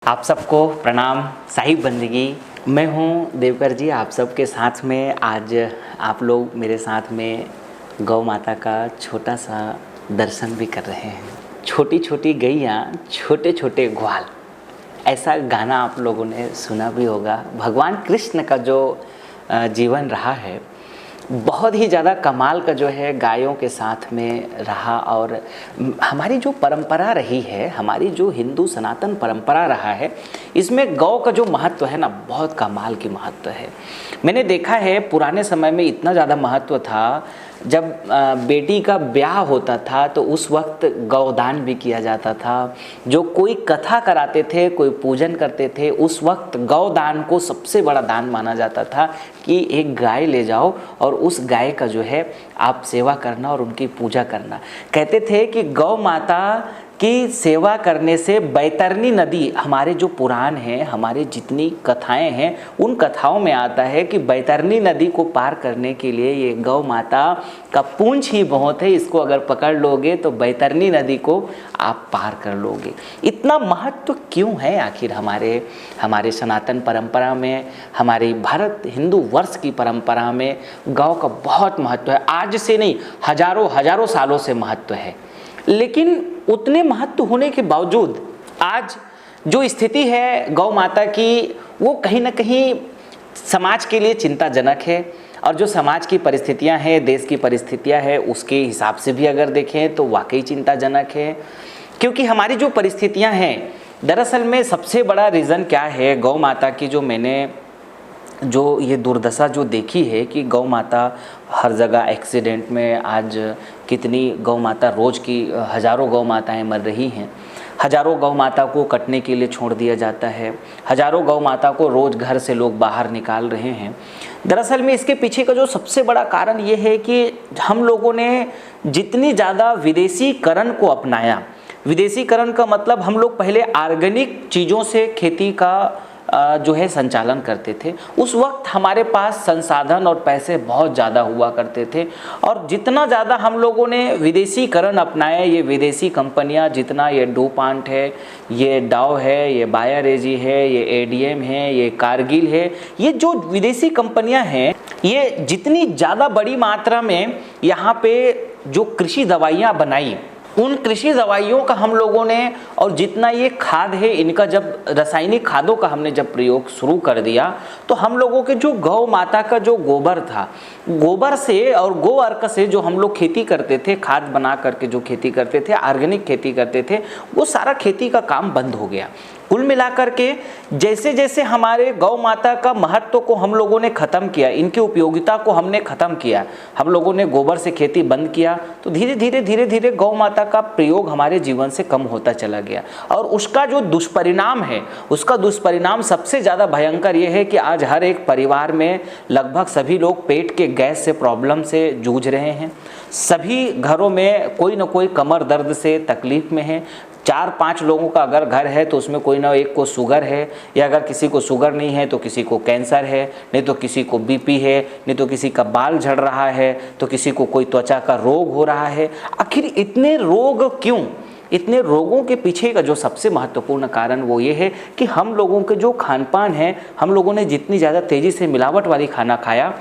आप सबको प्रणाम। साहिब बंदगी, मैं हूं देवकर जी आप सबके साथ में। आज आप लोग मेरे साथ में गौ माता का छोटा सा दर्शन भी कर रहे हैं। छोटी छोटी गैया, छोटे छोटे ग्वाल, ऐसा गाना आप लोगों ने सुना भी होगा। भगवान कृष्ण का जो जीवन रहा है बहुत ही ज़्यादा कमाल का जो है गायों के साथ में रहा। और हमारी जो परंपरा रही है, हमारी जो हिंदू सनातन परंपरा रहा है, इसमें गौ का जो महत्व है ना, बहुत कमाल की महत्व है। मैंने देखा है पुराने समय में इतना ज़्यादा महत्व था। जब बेटी का ब्याह होता था तो उस वक्त गौदान भी किया जाता था। जो कोई कथा कराते थे, कोई पूजन करते थे, उस वक्त गौदान को सबसे बड़ा दान माना जाता था कि एक गाय ले जाओ और उस गाय का जो है आप सेवा करना और उनकी पूजा करना। कहते थे कि गौ माता की सेवा करने से बैतरनी नदी, हमारे जो पुराण हैं, हमारे जितनी कथाएं हैं, उन कथाओं में आता है कि बैतरनी नदी को पार करने के लिए ये गौ माता का पूंछ ही बहुत है। इसको अगर पकड़ लोगे तो बैतरनी नदी को आप पार कर लोगे। इतना महत्व क्यों है आखिर हमारे सनातन परंपरा में, हमारे भारत हिंदू वर्ष की परंपरा में गौ का बहुत महत्व है। आज से नहीं, हजारों सालों से महत्व है। लेकिन उतने महत्व होने के बावजूद आज जो स्थिति है गौ माता की, वो कहीं ना कहीं समाज के लिए चिंताजनक है। और जो समाज की परिस्थितियां हैं, देश की परिस्थितियां हैं, उसके हिसाब से भी अगर देखें तो वाकई चिंताजनक है। क्योंकि हमारी जो परिस्थितियां हैं, दरअसल में सबसे बड़ा रीज़न क्या है गौ माता की, जो मैंने जो ये दुर्दशा जो देखी है कि गौ माता हर जगह एक्सीडेंट में, आज कितनी गौ माता, रोज़ की हज़ारों गौ माताएं मर रही हैं। हज़ारों गौ माता को कटने के लिए छोड़ दिया जाता है। हज़ारों गौ माता को रोज़ घर से लोग बाहर निकाल रहे हैं। दरअसल में इसके पीछे का जो सबसे बड़ा कारण ये है कि हम लोगों ने जितनी ज़्यादा विदेशीकरण को अपनाया। विदेशीकरण का मतलब हम लोग पहले ऑर्गेनिक चीज़ों से खेती का जो है संचालन करते थे। उस वक्त हमारे पास संसाधन और पैसे बहुत ज़्यादा हुआ करते थे। और जितना ज़्यादा हम लोगों ने विदेशीकरण अपनाया, ये विदेशी कंपनियां, जितना ये डूपांट है, ये डाव है, ये बायर एजी है, ये एडीएम है, ये कारगिल है, ये जो विदेशी कंपनियां हैं, ये जितनी ज़्यादा बड़ी मात्रा में यहाँ पे जो कृषि दवाइयाँ बनाई, उन कृषि दवाइयों का हम लोगों ने, और जितना ये खाद है इनका, जब रासायनिक खादों का हमने जब प्रयोग शुरू कर दिया, तो हम लोगों के जो गौ माता का जो गोबर था, गोबर से और गो अर्क से जो हम लोग खेती करते थे, खाद बना करके जो खेती करते थे, ऑर्गेनिक खेती करते थे, वो सारा खेती का काम बंद हो गया। कुल मिलाकर के जैसे जैसे हमारे गौ माता का महत्व को हम लोगों ने ख़त्म किया, इनकी उपयोगिता को हमने ख़त्म किया, हम लोगों ने गोबर से खेती बंद किया, तो धीरे धीरे गौ माता का प्रयोग हमारे जीवन से कम होता चला गया। और उसका जो दुष्परिणाम है, उसका दुष्परिणाम सबसे ज़्यादा भयंकर ये है कि आज हर एक परिवार में लगभग सभी लोग पेट के गैस से प्रॉब्लम से जूझ रहे हैं। सभी घरों में कोई ना कोई कमर दर्द से तकलीफ़ में है। 4-5 लोगों का अगर घर है तो उसमें कोई ना एक को शुगर है, या अगर किसी को शुगर नहीं है तो किसी को कैंसर है, नहीं तो किसी को बीपी है, नहीं तो किसी का बाल झड़ रहा है, तो किसी को कोई त्वचा का रोग हो रहा है। आखिर इतने रोग क्यों? इतने रोगों के पीछे का जो सबसे महत्वपूर्ण कारण वो ये है कि हम लोगों के जो खान पान है, हम लोगों ने जितनी ज़्यादा तेज़ी से मिलावट वाली खाना खाया,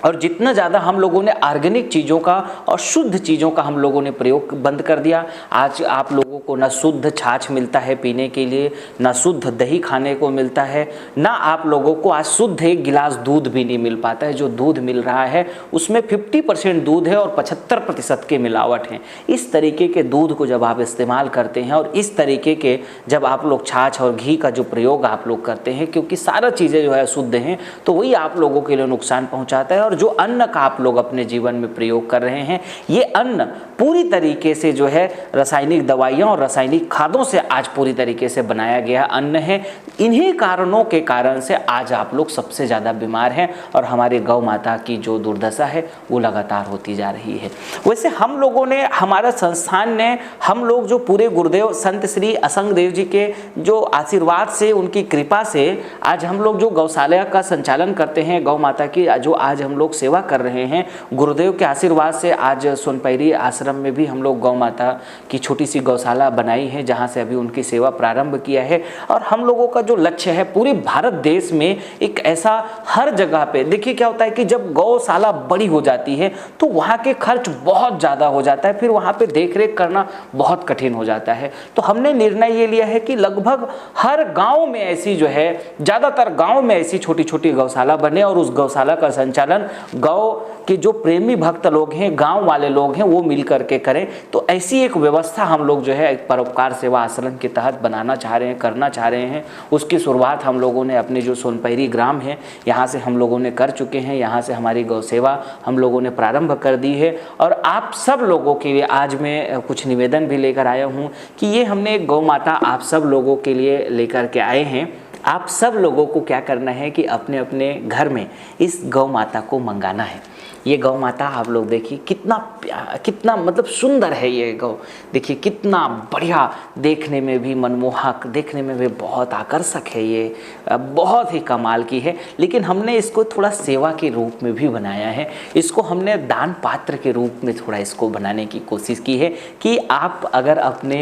और जितना ज़्यादा हम लोगों ने ऑर्गेनिक चीज़ों का और शुद्ध चीज़ों का हम लोगों ने प्रयोग बंद कर दिया। आज आप लोगों को ना शुद्ध छाछ मिलता है पीने के लिए, ना शुद्ध दही खाने को मिलता है, ना आप लोगों को आज शुद्ध एक गिलास दूध भी नहीं मिल पाता है। जो दूध मिल रहा है उसमें 50% दूध है और 75% के मिलावट है। इस तरीके के दूध को जब आप इस्तेमाल करते हैं, और इस तरीके के जब आप लोग छाछ और घी का जो प्रयोग आप लोग करते हैं, क्योंकि सारा चीज़ें जो है शुद्ध हैं, तो वही आप लोगों के लिए नुकसान पहुँचाता है। और जो अन्न का आप लोग अपने जीवन में प्रयोग कर रहे हैं, ये अन्न पूरी तरीके से जो है रासायनिक दवाइयों और रासायनिक खादों से आज पूरी तरीके से बनाया गया अन्न है। इन्हीं कारणों के कारण से आज आप लोग सबसे ज़्यादा बीमार हैं, और हमारे गौ माता की जो दुर्दशा है वो लगातार होती जा रही है। वैसे हम लोगों ने, हमारा संस्थान ने, हम लोग जो पूरे गुरुदेव संत श्री असंग देव जी के जो आशीर्वाद से, उनकी कृपा से आज हम लोग जो गौशाला का संचालन करते हैं, गौ माता की जो आज हम लोग सेवा कर रहे हैं, गुरुदेव के आशीर्वाद से आज सोनपैरी आश्रम आश्रम में भी हम लोग गौ माता की छोटी सी गौशाला बनाई है, जहाँ से अभी उनकी सेवा प्रारंभ किया है। और हम लोगों का जो लक्ष्य है पूरे भारत देश में एक ऐसा हर जगह पे, देखिए क्या होता है कि जब गौशाला बड़ी हो जाती है तो वहाँ के खर्च बहुत ज़्यादा हो जाता है, फिर वहाँ पे देख रेख करना बहुत कठिन हो जाता है। तो हमने निर्णय ये लिया है कि लगभग हर गाँव में ऐसी जो है, ज़्यादातर गाँव में ऐसी छोटी छोटी गौशाला बने और उस गौशाला का संचालन गौ के जो प्रेमी भक्त लोग हैं, गांव वाले लोग हैं, वो मिल करके करें। तो ऐसी एक व्यवस्था हम लोग जो है एक परोपकार सेवा आश्रम के तहत बनाना चाह रहे हैं, करना चाह रहे हैं। उसकी शुरुआत हम लोगों ने अपने जो सोनपैरी ग्राम है यहाँ से हम लोगों ने कर चुके हैं। यहाँ से हमारी गौ सेवा हम लोगों ने प्रारंभ कर दी है। और आप सब लोगों के लिए आज मैं कुछ निवेदन भी लेकर आया हूँ कि ये हमने एक गौ माता आप सब लोगों के लिए लेकर के आए हैं। आप सब लोगों को क्या करना है कि अपने अपने घर में इस गौ माता को मंगाना है। ये गौ माता आप लोग देखिए कितना मतलब सुंदर है ये गौ, देखिए कितना बढ़िया, देखने में भी मनमोहक, देखने में भी बहुत आकर्षक है, ये बहुत ही कमाल की है। लेकिन हमने इसको थोड़ा सेवा के रूप में भी बनाया है, इसको हमने दान पात्र के रूप में थोड़ा इसको बनाने की कोशिश की है कि आप अगर अपने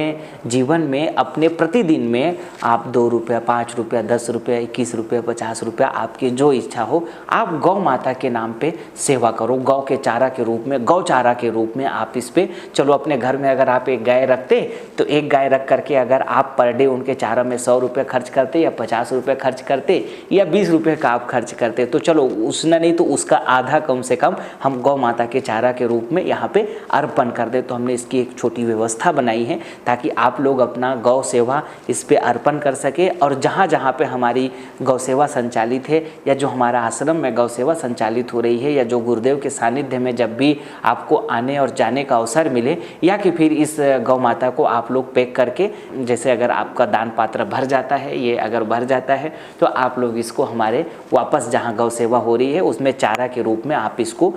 जीवन में अपने प्रतिदिन में आप 2 रुपया, 5 रुपया, 10 रुपया, 21 रुपया, 50 रुपया, आपकी जो इच्छा हो, आप गौ माता के नाम पे सेवा करो। गौ के चारा के रूप में, गौ चारा के रूप में आप इस पे चलो, अपने घर में अगर आप एक गाय रखते तो एक गाय रख करके अगर आप पर डे उनके चारा में 100 रुपये खर्च करते या 50 रुपये खर्च करते या 20 रुपये का आप खर्च करते, तो चलो उसने नहीं तो उसका आधा कम से कम हम गौ माता के चारा के रूप में यहाँ पे अर्पण कर दे। तो हमने इसकी एक छोटी व्यवस्था बनाई है ताकि आप लोग अपना गौ सेवा इस पे अर्पण कर सके। और जहाँ जहाँ पे हमारी गौ सेवा संचालित है या जो हमारा आश्रम में गौ सेवा संचालित हो रही है या जो गुरुदेव के सानिध्य में जब भी आपको आने और जाने का अवसर मिले, या कि फिर इस गौ माता को आप लोग पैक करके, जैसे अगर आपका दान पात्र भर जाता है, ये अगर भर जाता है तो आप लोग इसको हमारे वापस जहाँ गौ सेवा हो रही है उसमें चारा के रूप में आप इसको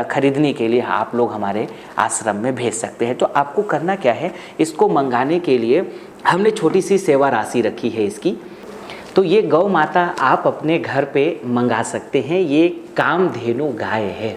खरीदने के लिए आप लोग हमारे आश्रम में भेज सकते हैं। तो आपको करना क्या है, इसको मंगाने के लिए हमने छोटी सी सेवा राशि रखी है इसकी। तो ये गौ माता आप अपने घर पे मंगा सकते हैं। ये कामधेनु गाय है।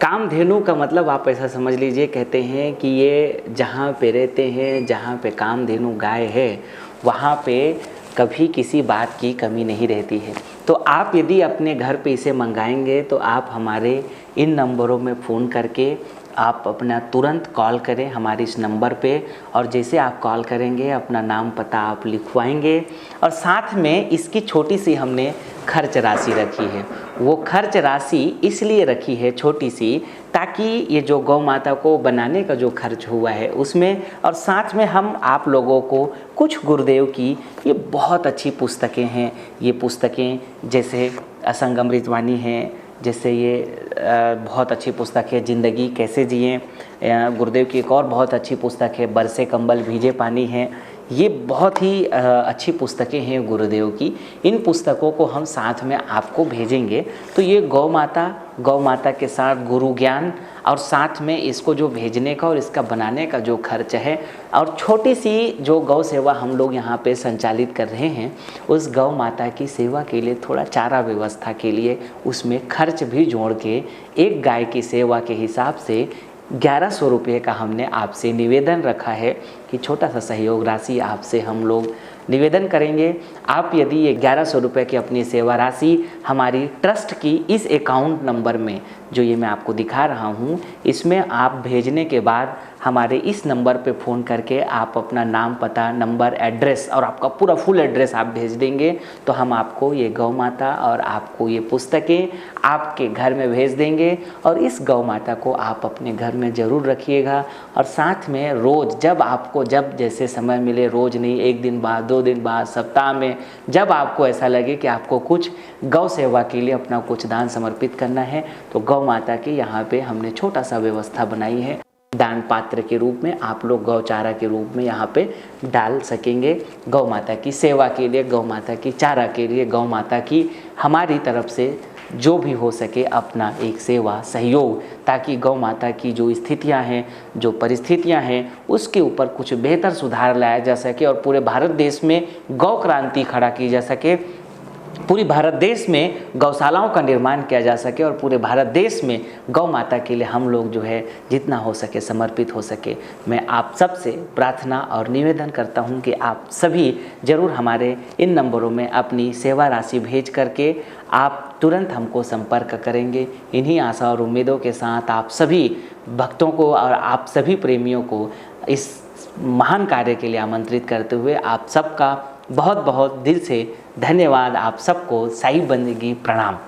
कामधेनु का मतलब आप ऐसा समझ लीजिए, कहते हैं कि ये जहाँ पे रहते हैं, जहाँ पे कामधेनु गाय है, वहाँ पे कभी किसी बात की कमी नहीं रहती है। तो आप यदि अपने घर पे इसे मंगाएंगे तो आप हमारे इन नंबरों में फ़ोन करके आप अपना तुरंत कॉल करें हमारे इस नंबर पे। और जैसे आप कॉल करेंगे अपना नाम पता आप लिखवाएंगे और साथ में इसकी छोटी सी हमने खर्च राशि रखी है। वो खर्च राशि इसलिए रखी है छोटी सी ताकि ये जो गौ माता को बनाने का जो खर्च हुआ है उसमें, और साथ में हम आप लोगों को कुछ गुरुदेव की ये बहुत अच्छी पुस्तकें हैं, ये पुस्तकें जैसे असंग अमृतवाणी हैं, जैसे ये बहुत अच्छी पुस्तक है ज़िंदगी कैसे जिएं, गुरुदेव की एक और बहुत अच्छी पुस्तक है बरसे कंबल भीजे पानी है। ये बहुत ही अच्छी पुस्तकें हैं गुरुदेव की। इन पुस्तकों को हम साथ में आपको भेजेंगे। तो ये गौ माता के साथ गुरु ज्ञान और साथ में इसको जो भेजने का और इसका बनाने का जो खर्च है और छोटी सी जो गौ सेवा हम लोग यहाँ पे संचालित कर रहे हैं, उस गौ माता की सेवा के लिए थोड़ा चारा व्यवस्था के लिए उसमें खर्च भी जोड़ के एक गाय की सेवा के हिसाब से 1100 रुपये का हमने आपसे निवेदन रखा है कि छोटा सा सहयोग राशि आपसे हम लोग निवेदन करेंगे। आप यदि ये 1100 रुपये की अपनी सेवा राशि हमारी ट्रस्ट की इस अकाउंट नंबर में जो ये मैं आपको दिखा रहा हूँ, इसमें आप भेजने के बाद हमारे इस नंबर पे फ़ोन करके आप अपना नाम पता नंबर एड्रेस और आपका पूरा फुल एड्रेस आप भेज देंगे तो हम आपको ये गौ माता और आपको ये पुस्तकें आपके घर में भेज देंगे। और इस गौ माता को आप अपने घर में ज़रूर रखिएगा। और साथ में रोज़ जब जैसे समय मिले, रोज़ नहीं, 1 दिन बाद, 2 दिन बाद, सप्ताह में, जब आपको ऐसा लगे कि आपको कुछ गौ सेवा के लिए अपना कुछ दान समर्पित करना है तो गौ माता की यहाँ पे हमने छोटा सा व्यवस्था बनाई है। दान पात्र के रूप में आप लोग गौचारा के रूप में यहाँ पे डाल सकेंगे। गौ माता की सेवा के लिए, गौ माता की चारा के लिए, गौ माता की हमारी तरफ से जो भी हो सके अपना एक सेवा सहयोग, ताकि गौ माता की जो स्थितियां हैं, जो परिस्थितियां हैं, उसके ऊपर कुछ बेहतर सुधार लाया जा सके और पूरे भारत देश में गौ क्रांति खड़ा की जा सके। पूरी भारत देश में गौशालाओं का निर्माण किया जा सके और पूरे भारत देश में गौ माता के लिए हम लोग जो है जितना हो सके समर्पित हो सके। मैं आप सबसे प्रार्थना और निवेदन करता हूं कि आप सभी ज़रूर हमारे इन नंबरों में अपनी सेवा राशि भेज करके आप तुरंत हमको संपर्क करेंगे। इन्हीं आशा और उम्मीदों के साथ आप सभी भक्तों को और आप सभी प्रेमियों को इस महान कार्य के लिए आमंत्रित करते हुए आप सबका बहुत बहुत दिल से धन्यवाद। आप सबको साई बंदगी प्रणाम।